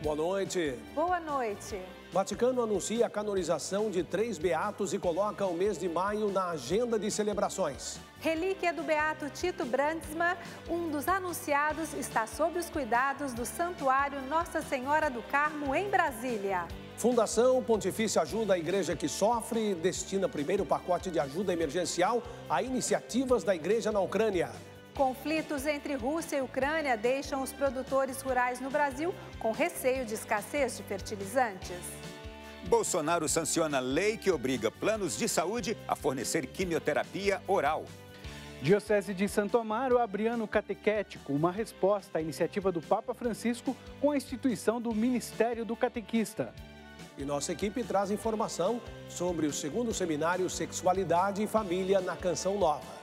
Boa noite. Boa noite. Vaticano anuncia a canonização de 3 beatos e coloca o mês de maio na agenda de celebrações. Relíquia do beato Tito Brandsma, um dos anunciados, está sob os cuidados do Santuário Nossa Senhora do Carmo, em Brasília. Fundação Pontifícia Ajuda a Igreja que Sofre destina primeiro pacote de ajuda emergencial a iniciativas da Igreja na Ucrânia. Conflitos entre Rússia e Ucrânia deixam os produtores rurais no Brasil com receio de escassez de fertilizantes. Bolsonaro sanciona lei que obriga planos de saúde a fornecer quimioterapia oral. Diocese de Santo Amaro abre ano catequético, uma resposta à iniciativa do Papa Francisco com a instituição do Ministério do Catequista. E nossa equipe traz informação sobre o 2º seminário Sexualidade e Família na Canção Nova.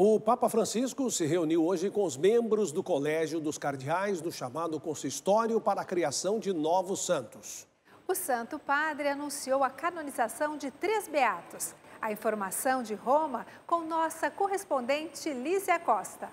O Papa Francisco se reuniu hoje com os membros do Colégio dos Cardeais do chamado Consistório para a criação de novos santos. O Santo Padre anunciou a canonização de 3 beatos. A informação de Roma com nossa correspondente Lízia Costa.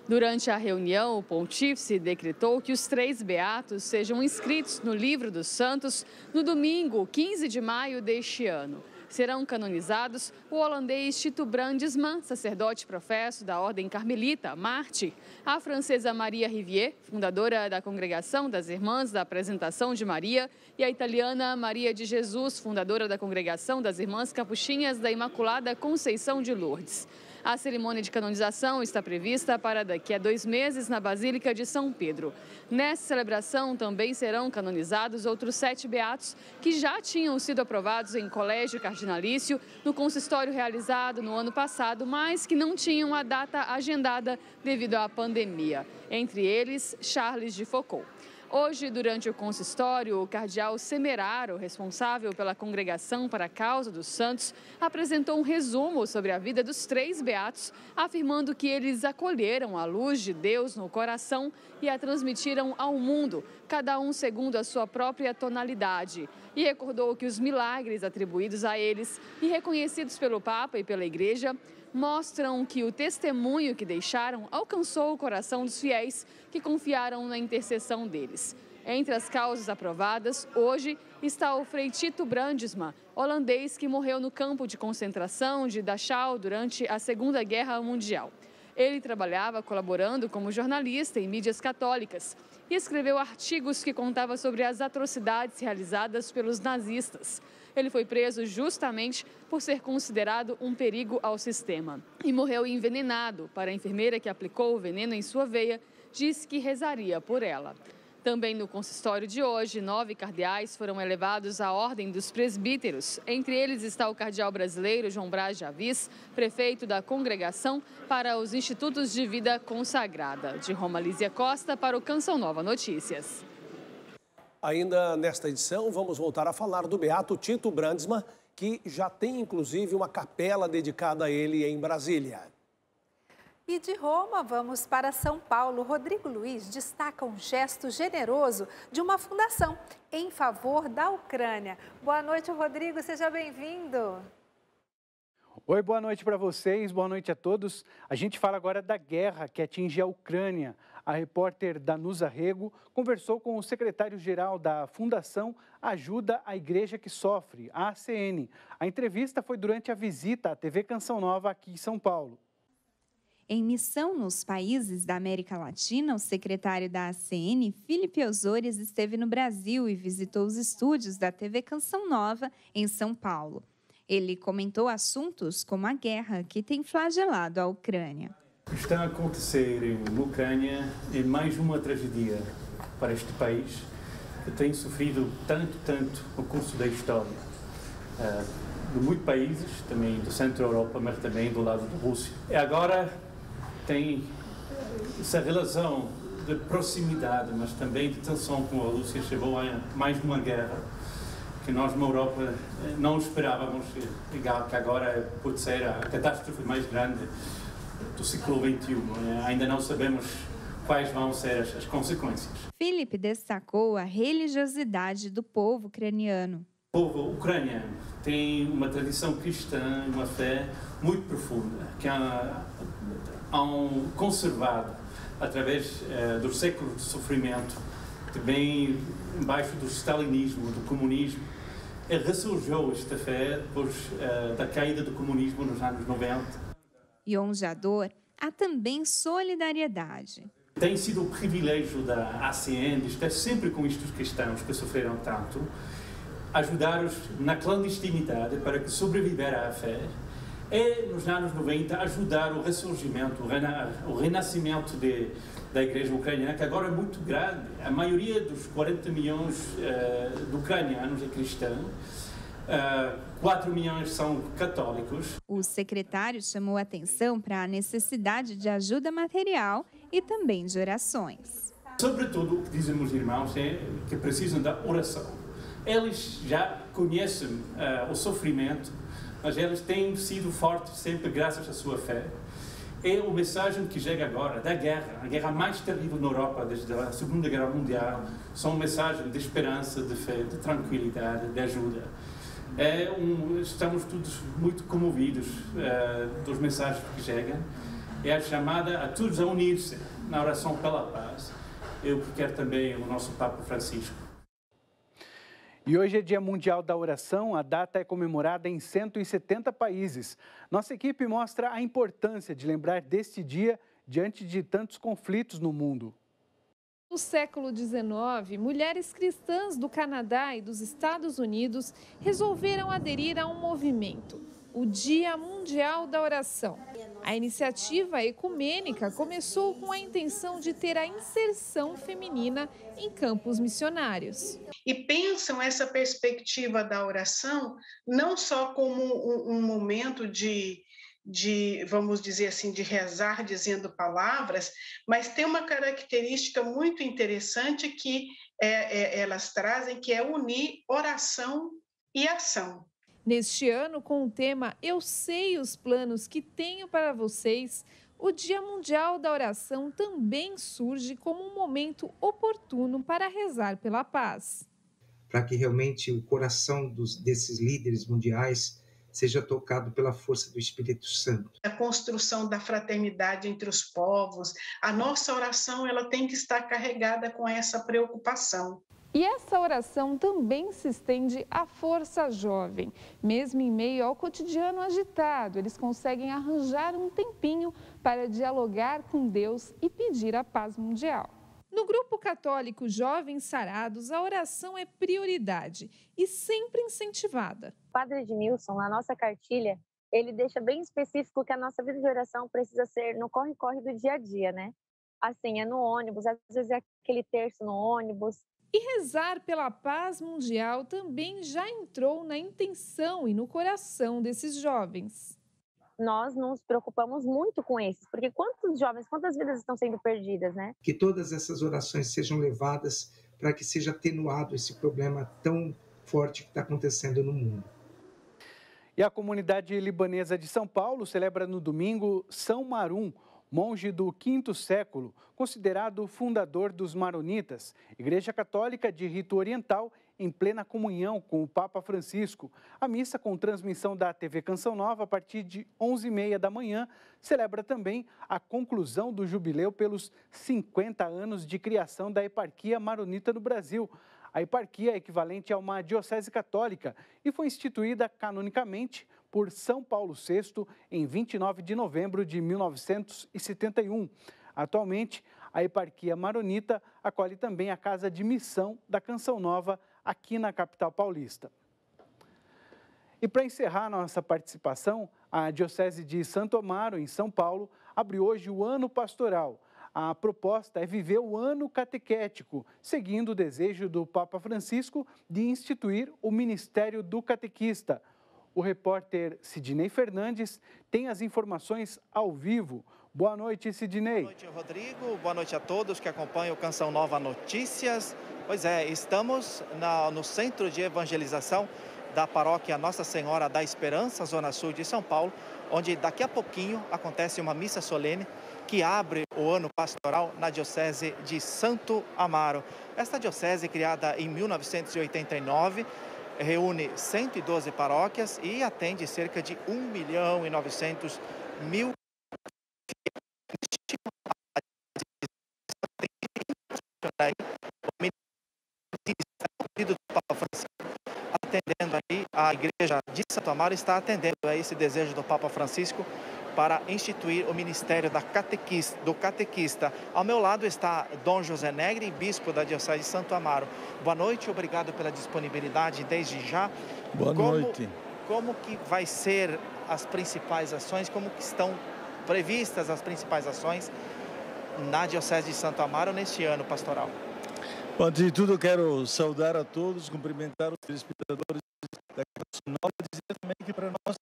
Durante a reunião, o pontífice decretou que os 3 beatos sejam inscritos no Livro dos Santos no domingo, 15 de maio deste ano. Serão canonizados o holandês Tito Brandsma, sacerdote professo da Ordem Carmelita, mártir, a francesa Maria Rivier, fundadora da Congregação das Irmãs da Apresentação de Maria, e a italiana Maria de Jesus, fundadora da Congregação das Irmãs Capuchinhas da Imaculada Conceição de Lourdes. A cerimônia de canonização está prevista para daqui a 2 meses na Basílica de São Pedro. Nessa celebração também serão canonizados outros 7 beatos que já tinham sido aprovados em colégio cardinalício no consistório realizado no ano passado, mas que não tinham a data agendada devido à pandemia. Entre eles, Charles de Foucauld. Hoje, durante o consistório, o cardeal Semeraro, responsável pela Congregação para a Causa dos Santos, apresentou um resumo sobre a vida dos 3 beatos, afirmando que eles acolheram a luz de Deus no coração e a transmitiram ao mundo, cada um segundo a sua própria tonalidade. E recordou que os milagres atribuídos a eles e reconhecidos pelo Papa e pela Igreja mostram que o testemunho que deixaram alcançou o coração dos fiéis que confiaram na intercessão deles. Entre as causas aprovadas, hoje está o Frei Tito Brandsma, holandês que morreu no campo de concentração de Dachau durante a Segunda Guerra Mundial. Ele trabalhava colaborando como jornalista em mídias católicas e escreveu artigos que contavam sobre as atrocidades realizadas pelos nazistas. Ele foi preso justamente por ser considerado um perigo ao sistema e morreu envenenado. Para a enfermeira que aplicou o veneno em sua veia, disse que rezaria por ela. Também no consistório de hoje, 9 cardeais foram elevados à Ordem dos Presbíteros. Entre eles está o cardeal brasileiro João Braz de Avis, prefeito da Congregação para os Institutos de Vida Consagrada. De Roma, Lízia Costa, para o Canção Nova Notícias. Ainda nesta edição, vamos voltar a falar do beato Tito Brandsma, que já tem inclusive uma capela dedicada a ele em Brasília. E de Roma, vamos para São Paulo. Rodrigo Luiz destaca um gesto generoso de uma fundação em favor da Ucrânia. Boa noite, Rodrigo, seja bem-vindo. Oi, boa noite para vocês, boa noite a todos. A gente fala agora da guerra que atinge a Ucrânia. A repórter Danusa Rego conversou com o secretário-geral da Fundação Ajuda a Igreja que Sofre, a ACN. A entrevista foi durante a visita à TV Canção Nova aqui em São Paulo. Em missão nos países da América Latina, o secretário da ACN, Felipe Osores, esteve no Brasil e visitou os estúdios da TV Canção Nova em São Paulo. Ele comentou assuntos como a guerra que tem flagelado a Ucrânia. O que está a acontecer na Ucrânia é mais uma tragédia para este país que tem sofrido tanto no curso da história. De muitos países, também do centro da Europa, mas também do lado da Rússia. E agora tem essa relação de proximidade, mas também de tensão com a Rússia, chegou a mais uma guerra que nós na Europa não esperávamos, que agora pode ser a catástrofe mais grande do século XXI. Ainda não sabemos quais vão ser as consequências. Felipe destacou a religiosidade do povo ucraniano. O povo ucraniano tem uma tradição cristã, uma fé muito profunda, que hão conservado através dos séculos de sofrimento, também embaixo do stalinismo, do comunismo. Ressurgiu esta fé depois da caída do comunismo nos anos 90. E onde há dor, há também solidariedade. Tem sido o privilégio da ACN de estar sempre com estes cristãos que sofreram tanto, ajudar-os na clandestinidade para que sobreviver à fé, e nos anos 90 ajudar o ressurgimento, o renascimento da igreja ucraniana, que agora é muito grande. A maioria dos 40 milhões de ucranianos é cristã, 4 milhões são católicos. O secretário chamou atenção para a necessidade de ajuda material e também de orações. Sobretudo, o que dizem os irmãos é que precisam da oração. Eles já conhecem o sofrimento, mas eles têm sido fortes sempre graças à sua fé. É a mensagem que chega agora da guerra, a guerra mais terrível na Europa desde a Segunda Guerra Mundial, são mensagens de esperança, de fé, de tranquilidade, de ajuda. Estamos todos muito comovidos das mensagens que chegam. É a chamada a todos a unir-se na oração pela paz. Eu quero também o nosso Papa Francisco. E hoje é Dia Mundial da Oração, a data é comemorada em 170 países. Nossa equipe mostra a importância de lembrar deste dia diante de tantos conflitos no mundo. No século XIX, mulheres cristãs do Canadá e dos Estados Unidos resolveram aderir a um movimento, o Dia Mundial da Oração. A iniciativa ecumênica começou com a intenção de ter a inserção feminina em campos missionários. E pensam essa perspectiva da oração não só como um momento de, vamos dizer assim, de rezar dizendo palavras, mas tem uma característica muito interessante que elas trazem, que é unir oração e ação. Neste ano, com o tema Eu Sei os Planos que Tenho para Vocês, o Dia Mundial da Oração também surge como um momento oportuno para rezar pela paz. Para que realmente o coração desses líderes mundiais seja tocado pela força do Espírito Santo. A construção da fraternidade entre os povos, a nossa oração ela tem que estar carregada com essa preocupação. E essa oração também se estende à força jovem. Mesmo em meio ao cotidiano agitado, eles conseguem arranjar um tempinho para dialogar com Deus e pedir a paz mundial. No grupo católico Jovens Sarados, a oração é prioridade e sempre incentivada. O Padre Edmilson, na nossa cartilha, ele deixa bem específico que a nossa vida de oração precisa ser no corre-corre do dia a dia, né? Assim, é no ônibus, às vezes é aquele terço no ônibus. E rezar pela paz mundial também já entrou na intenção e no coração desses jovens. Nós nos preocupamos muito com esses, porque quantos jovens, quantas vidas estão sendo perdidas, né? Que todas essas orações sejam levadas para que seja atenuado esse problema tão forte que está acontecendo no mundo. E a comunidade libanesa de São Paulo celebra no domingo São Marum, monge do V século, considerado o fundador dos Maronitas, igreja católica de rito oriental em plena comunhão com o Papa Francisco. A missa, com transmissão da TV Canção Nova a partir de 11h30 da manhã, celebra também a conclusão do jubileu pelos 50 anos de criação da eparquia maronita no Brasil. A eparquia é equivalente a uma diocese católica e foi instituída canonicamente por São Paulo VI em 29 de novembro de 1971. Atualmente, a eparquia maronita acolhe também a Casa de Missão da Canção Nova aqui na capital paulista. E para encerrar nossa participação, a Diocese de Santo Amaro, em São Paulo, abre hoje o Ano Pastoral. A proposta é viver o ano catequético, seguindo o desejo do Papa Francisco de instituir o Ministério do Catequista. O repórter Sidney Fernandes tem as informações ao vivo. Boa noite, Sidney. Boa noite, Rodrigo. Boa noite a todos que acompanham o Canção Nova Notícias. Pois é, estamos no Centro de Evangelização da Paróquia Nossa Senhora da Esperança, Zona Sul de São Paulo, onde daqui a pouquinho acontece uma missa solene que abre o ano pastoral na Diocese de Santo Amaro. Esta diocese, criada em 1989, reúne 112 paróquias e atende cerca de 1.900.000 do Papa Francisco, atendendo aí, a Igreja de Santo Amaro está atendendo a esse desejo do Papa Francisco para instituir o ministério do catequista. Ao meu lado está Dom José Negri, bispo da Diocese de Santo Amaro. Boa noite, obrigado pela disponibilidade desde já. Boa noite. Como que vai ser as principais ações, como que estão previstas as principais ações na Diocese de Santo Amaro neste ano pastoral? Bom, antes de tudo, eu quero saudar a todos, cumprimentar os telespectadores da Canção Nova e dizer também que para nós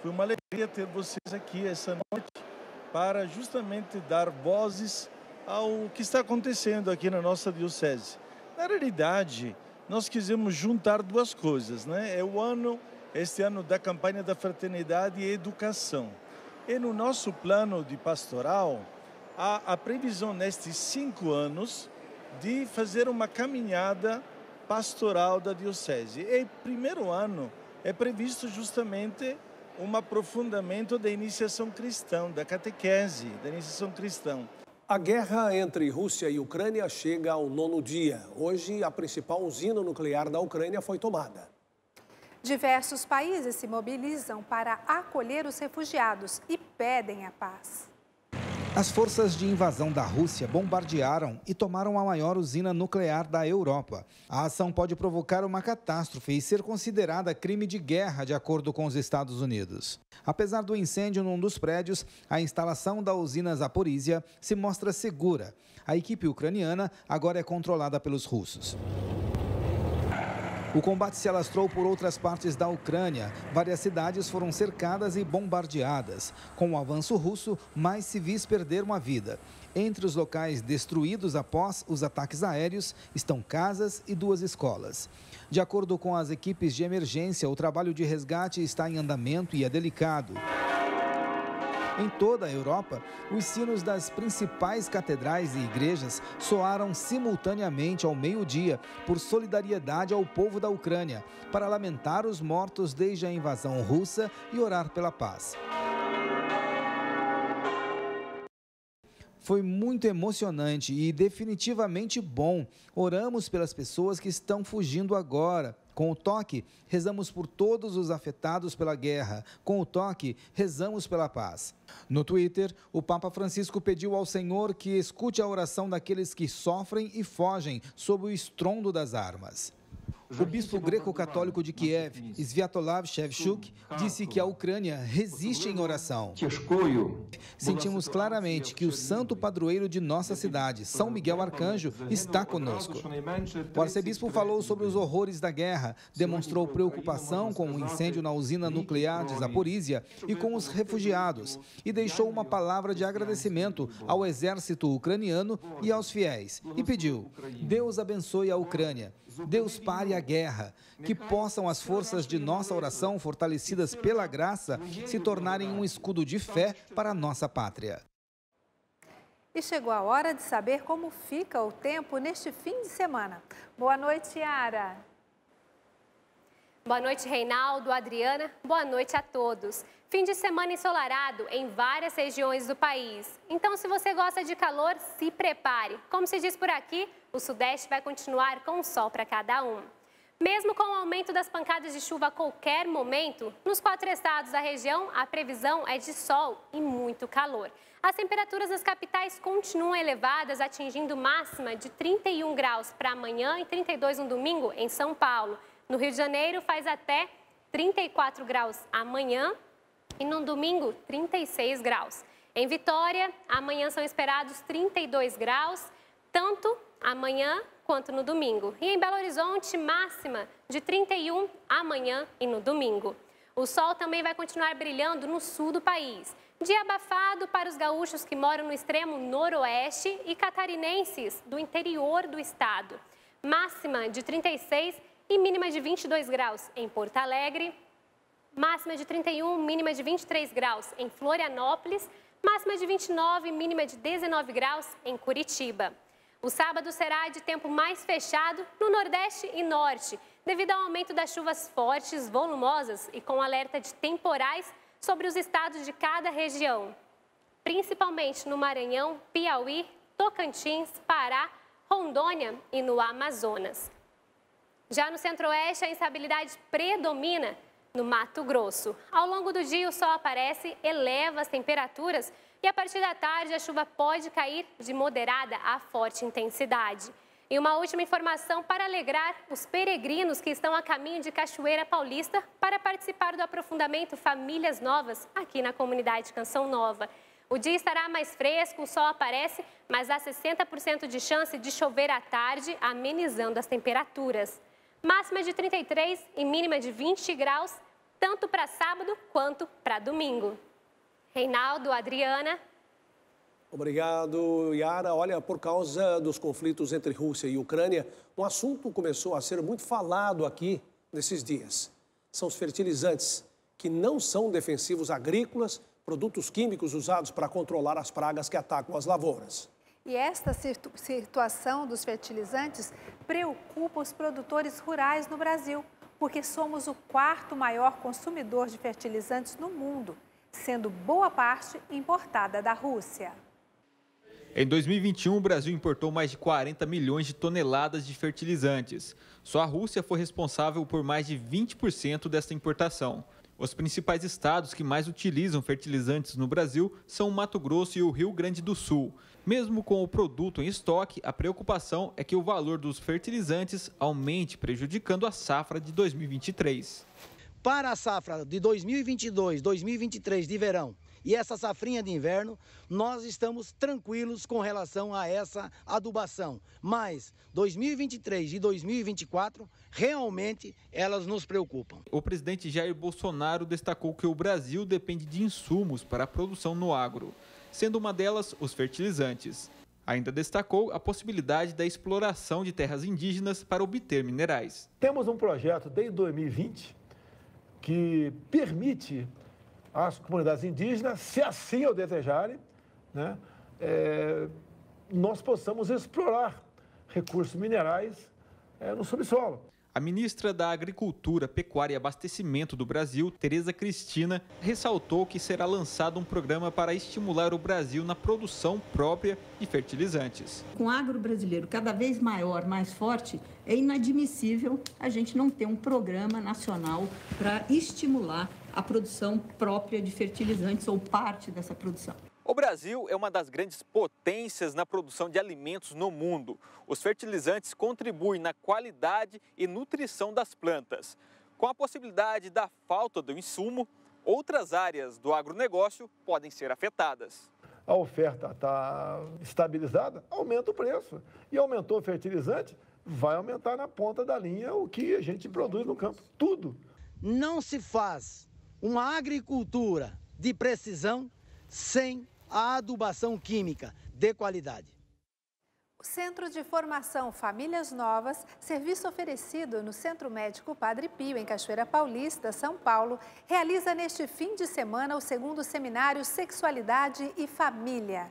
foi uma alegria ter vocês aqui essa noite para justamente dar vozes ao que está acontecendo aqui na nossa Diocese. Na realidade, nós quisemos juntar duas coisas, né? Este ano da campanha da fraternidade e educação. E no nosso plano de pastoral, há a previsão nestes 5 anos de fazer uma caminhada pastoral da Diocese. E primeiro ano é previsto justamente um aprofundamento da iniciação cristã, da catequese, da iniciação cristã. A guerra entre Rússia e Ucrânia chega ao 9º dia. Hoje, a principal usina nuclear da Ucrânia foi tomada. Diversos países se mobilizam para acolher os refugiados e pedem a paz. As forças de invasão da Rússia bombardearam e tomaram a maior usina nuclear da Europa. A ação pode provocar uma catástrofe e ser considerada crime de guerra, de acordo com os Estados Unidos. Apesar do incêndio num dos prédios, a instalação da usina Zaporizhia se mostra segura. A equipe ucraniana agora é controlada pelos russos. O combate se alastrou por outras partes da Ucrânia. Várias cidades foram cercadas e bombardeadas. Com o avanço russo, mais civis perderam a vida. Entre os locais destruídos após os ataques aéreos estão casas e 2 escolas. De acordo com as equipes de emergência, o trabalho de resgate está em andamento e é delicado. Em toda a Europa, os sinos das principais catedrais e igrejas soaram simultaneamente ao meio-dia por solidariedade ao povo da Ucrânia, para lamentar os mortos desde a invasão russa e orar pela paz. Foi muito emocionante e definitivamente bom. Oramos pelas pessoas que estão fugindo agora. Com o toque, rezamos por todos os afetados pela guerra. Com o toque, rezamos pela paz. No Twitter, o Papa Francisco pediu ao Senhor que escute a oração daqueles que sofrem e fogem sob o estrondo das armas. O bispo greco-católico de Kiev, Sviatoslav Shevchuk, disse que a Ucrânia resiste em oração. Sentimos claramente que o santo padroeiro de nossa cidade, São Miguel Arcanjo, está conosco. O arcebispo falou sobre os horrores da guerra, demonstrou preocupação com o incêndio na usina nuclear de Zaporizhia e com os refugiados, e deixou uma palavra de agradecimento ao exército ucraniano e aos fiéis, e pediu: Deus abençoe a Ucrânia. Deus pare a guerra, que possam as forças de nossa oração, fortalecidas pela graça, se tornarem um escudo de fé para a nossa pátria. E chegou a hora de saber como fica o tempo neste fim de semana. Boa noite, Yara. Boa noite, Reinaldo, Adriana. Boa noite a todos. Fim de semana ensolarado em várias regiões do país. Então, se você gosta de calor, se prepare. Como se diz por aqui, o Sudeste vai continuar com sol para cada um. Mesmo com o aumento das pancadas de chuva a qualquer momento, nos 4 estados da região, a previsão é de sol e muito calor. As temperaturas das capitais continuam elevadas, atingindo máxima de 31 graus para amanhã e 32 no domingo em São Paulo. No Rio de Janeiro, faz até 34 graus amanhã e no domingo, 36 graus. Em Vitória, amanhã são esperados 32 graus, tanto amanhã quanto no domingo. E em Belo Horizonte, máxima de 31 amanhã e no domingo. O sol também vai continuar brilhando no sul do país. Dia abafado para os gaúchos que moram no extremo noroeste e catarinenses do interior do estado. Máxima de 36 e mínima de 22 graus em Porto Alegre. Máxima de 31, mínima de 23 graus em Florianópolis. Máxima de 29, mínima de 19 graus em Curitiba. O sábado será de tempo mais fechado no Nordeste e Norte. devido ao aumento das chuvas fortes, volumosas e com alerta de temporais sobre os estados de cada região, principalmente no Maranhão, Piauí, Tocantins, Pará, Rondônia e no Amazonas. Já no Centro-Oeste, a instabilidade predomina no Mato Grosso. Ao longo do dia, o sol aparece, eleva as temperaturas e, a partir da tarde, a chuva pode cair de moderada a forte intensidade. E uma última informação para alegrar os peregrinos que estão a caminho de Cachoeira Paulista para participar do aprofundamento Famílias Novas aqui na comunidade Canção Nova. O dia estará mais fresco, o sol aparece, mas há 60% de chance de chover à tarde, amenizando as temperaturas. Máxima de 33 e mínima de 20 graus, tanto para sábado quanto para domingo. Reinaldo, Adriana. Obrigado, Yara. Olha, por causa dos conflitos entre Rússia e Ucrânia, um assunto começou a ser muito falado aqui nesses dias. São os fertilizantes, que não são defensivos agrícolas, produtos químicos usados para controlar as pragas que atacam as lavouras. E esta situação dos fertilizantes preocupa os produtores rurais no Brasil, porque somos o 4º maior consumidor de fertilizantes no mundo, sendo boa parte importada da Rússia. Em 2021, o Brasil importou mais de 40 milhões de toneladas de fertilizantes. Só a Rússia foi responsável por mais de 20% dessa importação. Os principais estados que mais utilizam fertilizantes no Brasil são o Mato Grosso e o Rio Grande do Sul. Mesmo com o produto em estoque, a preocupação é que o valor dos fertilizantes aumente, prejudicando a safra de 2023. Para a safra de 2022, 2023 de verão e essa safrinha de inverno, nós estamos tranquilos com relação a essa adubação. Mas 2023 e 2024, realmente, elas nos preocupam. O presidente Jair Bolsonaro destacou que o Brasil depende de insumos para a produção no agro, sendo uma delas os fertilizantes. Ainda destacou a possibilidade da exploração de terras indígenas para obter minerais. Temos um projeto desde 2020 que permite às comunidades indígenas, se assim o desejarem, né, nós possamos explorar recursos minerais no subsolo. A ministra da Agricultura, Pecuária e Abastecimento do Brasil, Tereza Cristina, ressaltou que será lançado um programa para estimular o Brasil na produção própria de fertilizantes. Com o agro brasileiro cada vez maior, mais forte, é inadmissível a gente não ter um programa nacional para estimular a produção própria de fertilizantes ou parte dessa produção. O Brasil é uma das grandes potências na produção de alimentos no mundo. Os fertilizantes contribuem na qualidade e nutrição das plantas. Com a possibilidade da falta do insumo, outras áreas do agronegócio podem ser afetadas. A oferta está estabilizada, aumenta o preço. E aumentou o fertilizante, vai aumentar na ponta da linha o que a gente produz no campo. Tudo. Não se faz uma agricultura de precisão sem a adubação química de qualidade. O Centro de Formação Famílias Novas, serviço oferecido no Centro Médico Padre Pio, em Cachoeira Paulista, São Paulo, realiza neste fim de semana o 2º Seminário Sexualidade e Família.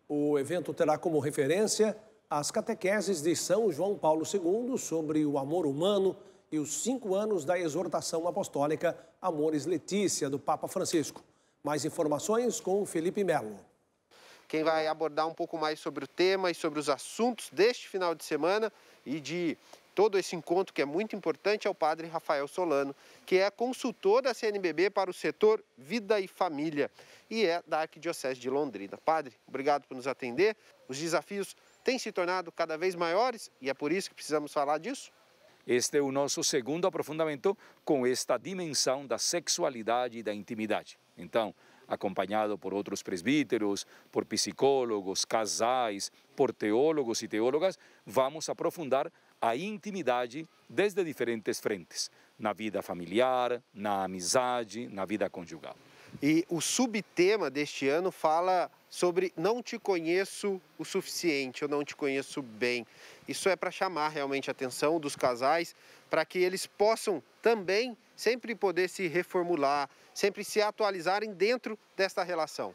O evento terá como referência as catequeses de São João Paulo II sobre o amor humano e os 5 anos da exortação apostólica Amoris Laetitia, do Papa Francisco. Mais informações com Felipe Melo. Quem vai abordar um pouco mais sobre o tema e sobre os assuntos deste final de semana e de todo esse encontro que é muito importante é o padre Rafael Solano, que é consultor da CNBB para o setor Vida e Família e é da Arquidiocese de Londrina. Padre, obrigado por nos atender. Os desafios têm se tornado cada vez maiores e é por isso que precisamos falar disso? Este é o nosso segundo aprofundamento com esta dimensão da sexualidade e da intimidade. Então, acompanhado por outros presbíteros, por psicólogos, casais, por teólogos e teólogas, vamos aprofundar a intimidade desde diferentes frentes, na vida familiar, na amizade, na vida conjugal. E o subtema deste ano fala sobre não te conheço o suficiente, eu não te conheço bem. Isso é para chamar realmente a atenção dos casais, para que eles possam também sempre poder se reformular, sempre se atualizarem dentro desta relação.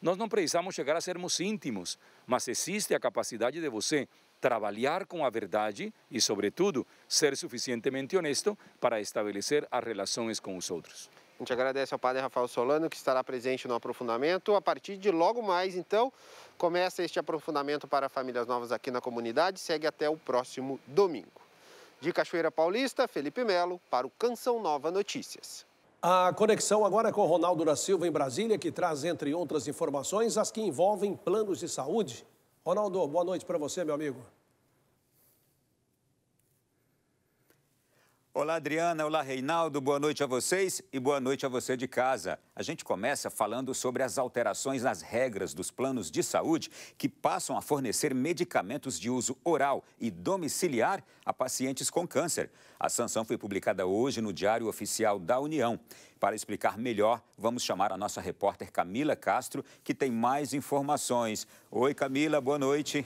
Nós não precisamos chegar a sermos íntimos, mas existe a capacidade de você trabalhar com a verdade e, sobretudo, ser suficientemente honesto para estabelecer as relações com os outros. A gente agradece ao padre Rafael Solano, que estará presente no aprofundamento. A partir de logo mais, então, começa este aprofundamento para famílias novas aqui na comunidade. Segue até o próximo domingo. De Cachoeira Paulista, Felipe Melo, para o Canção Nova Notícias. A conexão agora é com o Ronaldo da Silva, em Brasília, que traz, entre outras informações, as que envolvem planos de saúde. Ronaldo, boa noite para você, meu amigo. Olá, Adriana. Olá, Reinaldo. Boa noite a vocês e boa noite a você de casa. A gente começa falando sobre as alterações nas regras dos planos de saúde que passam a fornecer medicamentos de uso oral e domiciliar a pacientes com câncer. A sanção foi publicada hoje no Diário Oficial da União. Para explicar melhor, vamos chamar a nossa repórter Camila Castro, que tem mais informações. Oi, Camila, boa noite.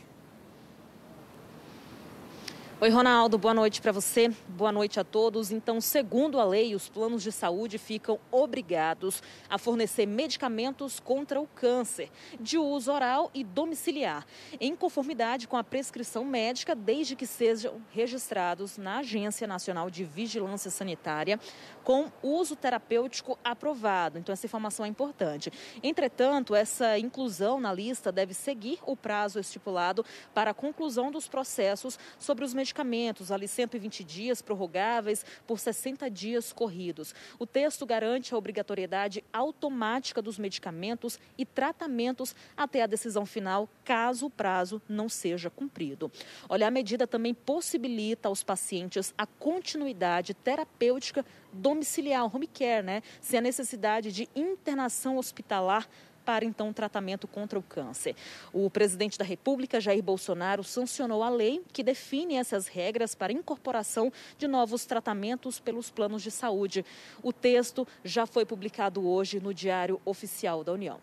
Oi, Ronaldo, boa noite para você, boa noite a todos. Então, segundo a lei, os planos de saúde ficam obrigados a fornecer medicamentos contra o câncer, de uso oral e domiciliar, em conformidade com a prescrição médica, desde que sejam registrados na Agência Nacional de Vigilância Sanitária com uso terapêutico aprovado. Então, essa informação é importante. Entretanto, essa inclusão na lista deve seguir o prazo estipulado para a conclusão dos processos sobre os medicamentos, ali 120 dias prorrogáveis por 60 dias corridos. O texto garante a obrigatoriedade automática dos medicamentos e tratamentos até a decisão final, caso o prazo não seja cumprido. Olha, a medida também possibilita aos pacientes a continuidade terapêutica domiciliar, home care, né? Sem a necessidade de internação hospitalar para, então, o tratamento contra o câncer. O presidente da República, Jair Bolsonaro, sancionou a lei que define essas regras para incorporação de novos tratamentos pelos planos de saúde. O texto já foi publicado hoje no Diário Oficial da União.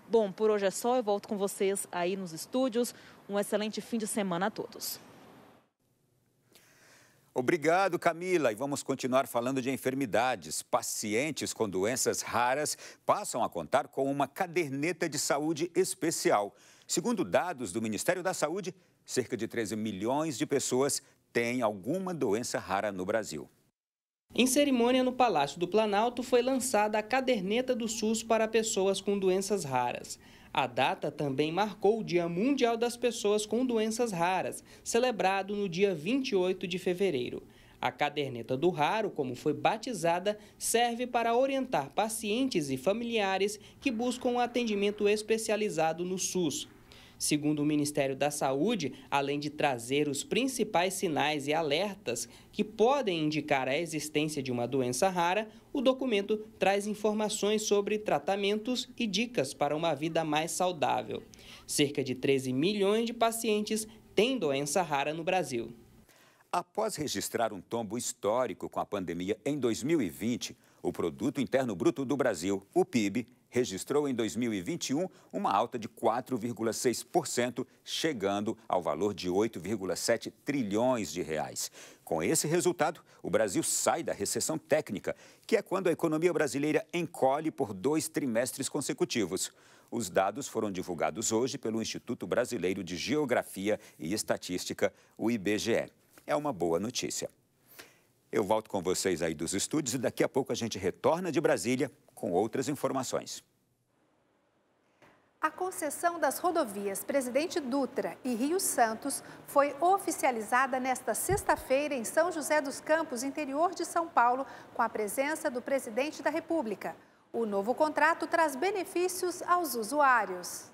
Bom, por hoje é só. Eu volto com vocês aí nos estúdios. Um excelente fim de semana a todos. Obrigado, Camila. E vamos continuar falando de enfermidades. Pacientes com doenças raras passam a contar com uma caderneta de saúde especial. Segundo dados do Ministério da Saúde, cerca de 13 milhões de pessoas têm alguma doença rara no Brasil. Em cerimônia no Palácio do Planalto, foi lançada a caderneta do SUS para pessoas com doenças raras. A data também marcou o Dia Mundial das Pessoas com Doenças Raras, celebrado no dia 28 de fevereiro. A caderneta do raro, como foi batizada, serve para orientar pacientes e familiares que buscam um atendimento especializado no SUS. Segundo o Ministério da Saúde, além de trazer os principais sinais e alertas que podem indicar a existência de uma doença rara, o documento traz informações sobre tratamentos e dicas para uma vida mais saudável. Cerca de 13 milhões de pacientes têm doença rara no Brasil. Após registrar um tombo histórico com a pandemia em 2020, o Produto Interno Bruto do Brasil, o PIB, registrou em 2021 uma alta de 4,6%, chegando ao valor de 8,7 trilhões de reais. Com esse resultado, o Brasil sai da recessão técnica, que é quando a economia brasileira encolhe por 2 trimestres consecutivos. Os dados foram divulgados hoje pelo Instituto Brasileiro de Geografia e Estatística, o IBGE. É uma boa notícia. Eu volto com vocês aí dos estúdios e daqui a pouco a gente retorna de Brasília com outras informações. A concessão das rodovias Presidente Dutra e Rio Santos foi oficializada nesta sexta-feira em São José dos Campos, interior de São Paulo, com a presença do presidente da República. O novo contrato traz benefícios aos usuários.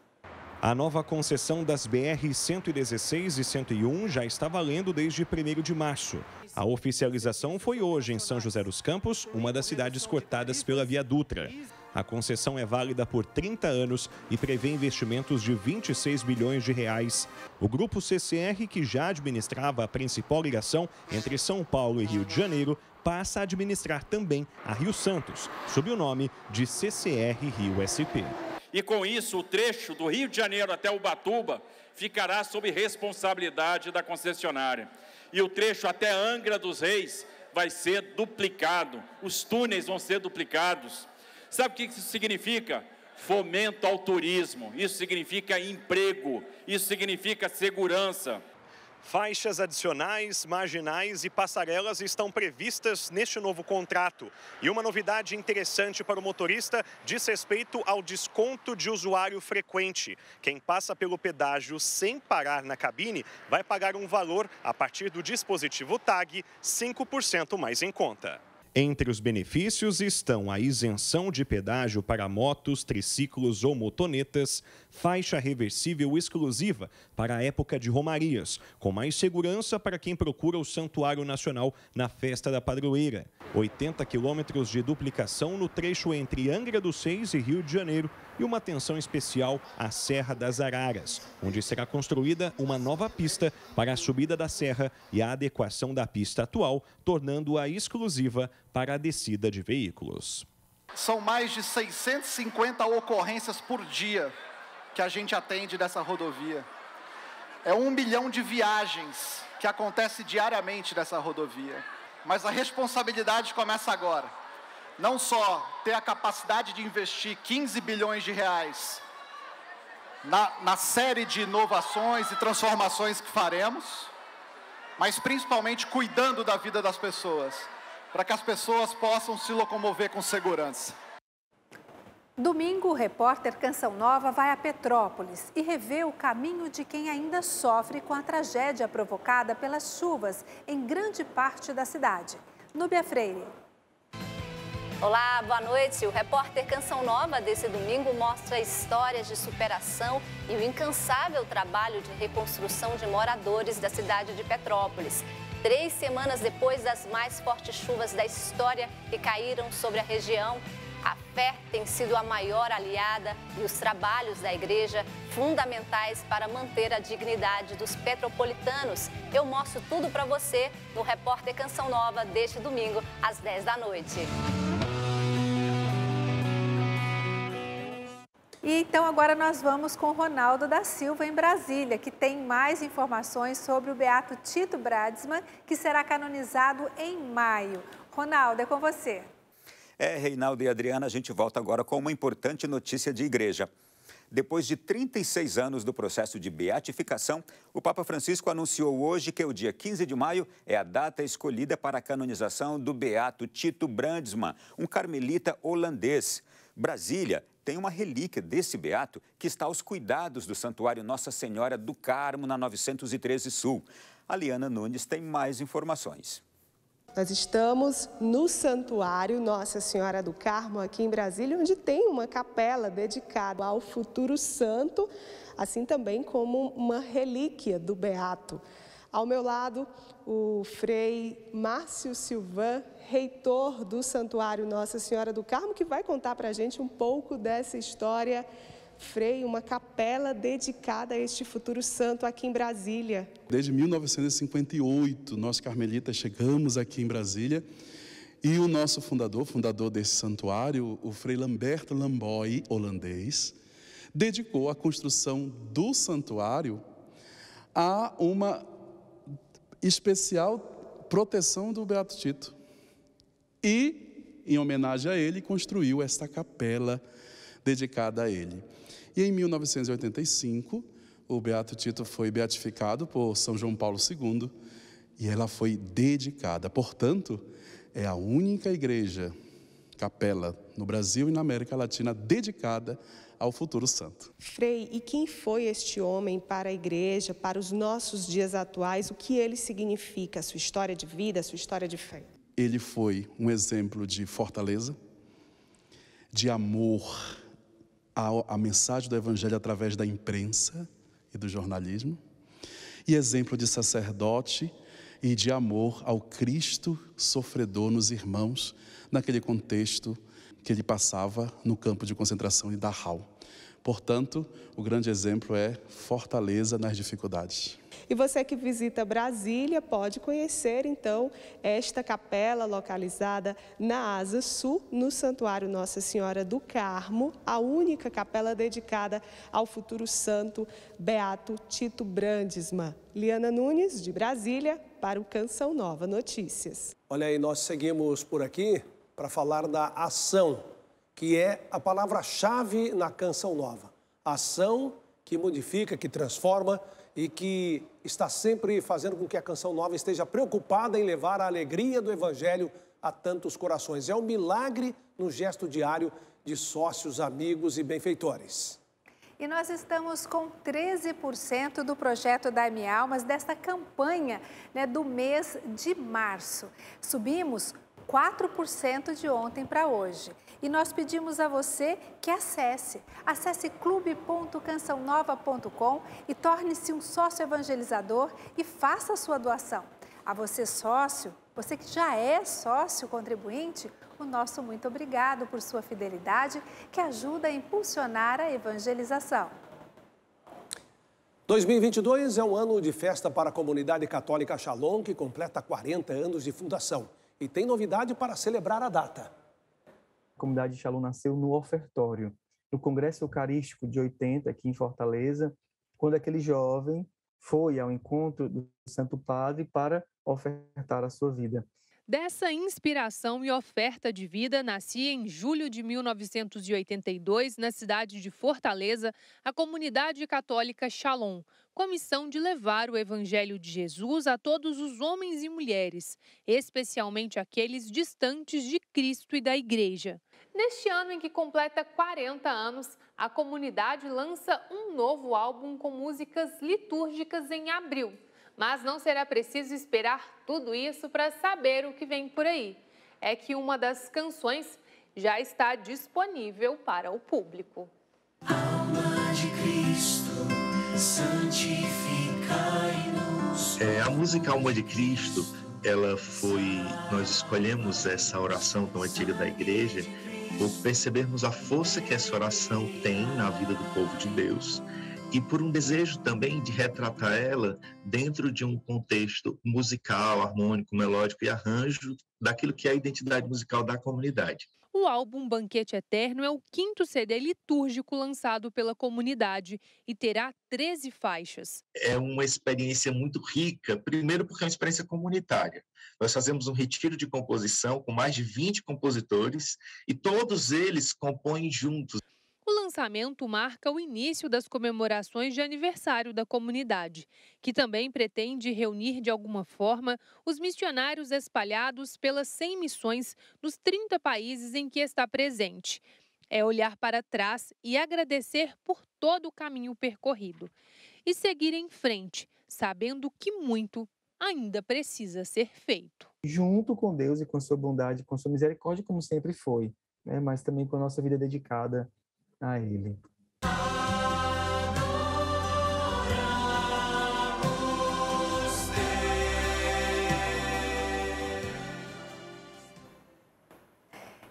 A nova concessão das BR-116 e 101 já está valendo desde 1º de março. A oficialização foi hoje em São José dos Campos, uma das cidades cortadas pela Via Dutra. A concessão é válida por 30 anos e prevê investimentos de 26 bilhões de reais. O grupo CCR, que já administrava a principal ligação entre São Paulo e Rio de Janeiro, passa a administrar também a Rio Santos, sob o nome de CCR Rio SP. E com isso, o trecho do Rio de Janeiro até Ubatuba ficará sob responsabilidade da concessionária. E o trecho até Angra dos Reis vai ser duplicado, os túneis vão ser duplicados. Sabe o que isso significa? Fomento ao turismo, isso significa emprego, isso significa segurança. Faixas adicionais, marginais e passarelas estão previstas neste novo contrato. E uma novidade interessante para o motorista diz respeito ao desconto de usuário frequente. Quem passa pelo pedágio sem parar na cabine vai pagar um valor, a partir do dispositivo TAG, 5% mais em conta. Entre os benefícios estão a isenção de pedágio para motos, triciclos ou motonetas, faixa reversível exclusiva para a época de romarias, com mais segurança para quem procura o Santuário Nacional na Festa da Padroeira, 80 quilômetros de duplicação no trecho entre Angra dos Reis e Rio de Janeiro e uma atenção especial à Serra das Araras, onde será construída uma nova pista para a subida da serra e a adequação da pista atual, tornando-a exclusiva para a descida de veículos. São mais de 650 ocorrências por dia que a gente atende dessa rodovia. É 1 milhão de viagens que acontece diariamente dessa rodovia. Mas a responsabilidade começa agora. Não só ter a capacidade de investir 15 bilhões de reais na série de inovações e transformações que faremos, mas principalmente cuidando da vida das pessoas, para que as pessoas possam se locomover com segurança. Domingo, o repórter Canção Nova vai a Petrópolis e revê o caminho de quem ainda sofre com a tragédia provocada pelas chuvas em grande parte da cidade. Núbia Freire. Olá, boa noite. O repórter Canção Nova desse domingo mostra histórias de superação e o incansável trabalho de reconstrução de moradores da cidade de Petrópolis. 3 semanas depois das mais fortes chuvas da história que caíram sobre a região, a fé tem sido a maior aliada e os trabalhos da igreja fundamentais para manter a dignidade dos petropolitanos. Eu mostro tudo para você no repórter Canção Nova deste domingo, às 10 da noite. E então agora nós vamos com o Ronaldo da Silva em Brasília, que tem mais informações sobre o beato Tito Brandsma, que será canonizado em maio. Ronaldo, é com você. Reinaldo e Adriana, a gente volta agora com uma importante notícia de igreja. Depois de 36 anos do processo de beatificação, o Papa Francisco anunciou hoje que o dia 15 de maio é a data escolhida para a canonização do beato Tito Brandsma, um carmelita holandês. Brasília tem uma relíquia desse beato que está aos cuidados do Santuário Nossa Senhora do Carmo, na 913 Sul. A Liana Nunes tem mais informações. Nós estamos no Santuário Nossa Senhora do Carmo, aqui em Brasília, onde tem uma capela dedicada ao futuro santo, assim também como uma relíquia do beato. Ao meu lado, o frei Márcio Silvan, reitor do Santuário Nossa Senhora do Carmo, que vai contar para a gente um pouco dessa história. Frei, uma capela dedicada a este futuro santo aqui em Brasília. Desde 1958, nós carmelitas chegamos aqui em Brasília e o nosso fundador desse santuário, o Frei Lamberto Lamboy, holandês, dedicou a construção do santuário a uma especial proteção do Beato Tito. E, em homenagem a ele, construiu esta capela dedicada a ele. E em 1985, o Beato Tito foi beatificado por São João Paulo II e ela foi dedicada. Portanto, é a única igreja, capela, no Brasil e na América Latina, dedicada ao futuro santo. Frei, e quem foi este homem para a igreja, para os nossos dias atuais? O que ele significa, a sua história de vida, a sua história de fé? Ele foi um exemplo de fortaleza, de amor a mensagem do Evangelho através da imprensa e do jornalismo, e exemplo de sacerdote e de amor ao Cristo sofredor nos irmãos, naquele contexto que ele passava no campo de concentração em Dachau. Portanto, o grande exemplo é fortaleza nas dificuldades. E você que visita Brasília pode conhecer, então, esta capela localizada na Asa Sul, no Santuário Nossa Senhora do Carmo, a única capela dedicada ao futuro santo beato Tito Brandsma. Liana Nunes, de Brasília, para o Canção Nova Notícias. Olha aí, nós seguimos por aqui para falar da ação, que é a palavra-chave na Canção Nova. Ação que modifica, que transforma e que está sempre fazendo com que a Canção Nova esteja preocupada em levar a alegria do Evangelho a tantos corações. É um milagre no gesto diário de sócios, amigos e benfeitores. E nós estamos com 13% do projeto Dai-me Almas desta campanha, do mês de março. Subimos 4% de ontem para hoje. E nós pedimos a você que acesse clube.cançãonova.com e torne-se um sócio evangelizador e faça a sua doação. A você sócio, você que já é sócio contribuinte, o nosso muito obrigado por sua fidelidade, que ajuda a impulsionar a evangelização. 2022 é um ano de festa para a comunidade católica Shalom, que completa 40 anos de fundação. E tem novidade para celebrar a data. A comunidade Shalom nasceu no ofertório, no Congresso Eucarístico de 80, aqui em Fortaleza, quando aquele jovem foi ao encontro do Santo Padre para ofertar a sua vida. Dessa inspiração e oferta de vida, nascia em julho de 1982, na cidade de Fortaleza, a comunidade católica Shalom, com a missão de levar o Evangelho de Jesus a todos os homens e mulheres, especialmente aqueles distantes de Cristo e da Igreja. Neste ano em que completa 40 anos, a comunidade lança um novo álbum com músicas litúrgicas em abril. Mas não será preciso esperar tudo isso para saber o que vem por aí. É que uma das canções já está disponível para o público. Alma de Cristo, santificai-nos. A música Alma de Cristo, nós escolhemos essa oração tão antiga da igreja por percebermos a força que essa oração tem na vida do povo de Deus. E por um desejo também de retratar ela dentro de um contexto musical, harmônico, melódico e arranjo daquilo que é a identidade musical da comunidade. O álbum Banquete Eterno é o 5º CD litúrgico lançado pela comunidade e terá 13 faixas. É uma experiência muito rica, primeiro porque é uma experiência comunitária. Nós fazemos um retiro de composição com mais de 20 compositores e todos eles compõem juntos. O lançamento marca o início das comemorações de aniversário da comunidade, que também pretende reunir de alguma forma os missionários espalhados pelas 100 missões nos 30 países em que está presente. É olhar para trás e agradecer por todo o caminho percorrido. E seguir em frente, sabendo que muito ainda precisa ser feito. Junto com Deus e com sua bondade, com sua misericórdia, como sempre foi, mas também com a nossa vida dedicada a Ele.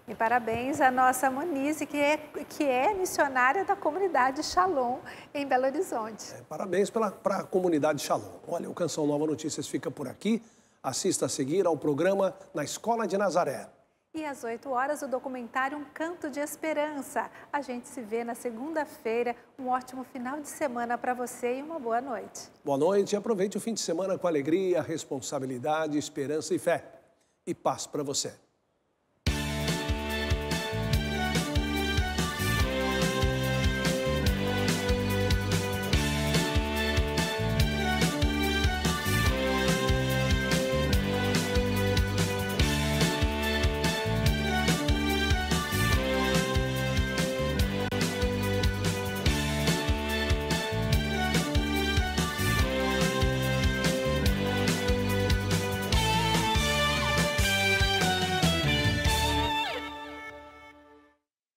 E parabéns à nossa Monize, que é missionária da comunidade Shalom em Belo Horizonte. Parabéns para a comunidade Shalom. Olha, o Canção Nova Notícias fica por aqui. Assista a seguir ao programa Na Escola de Nazaré. E às 8 horas, o documentário Um Canto de Esperança. A gente se vê na segunda-feira. Um ótimo final de semana para você e uma boa noite. Boa noite e aproveite o fim de semana com alegria, responsabilidade, esperança e fé. E paz para você.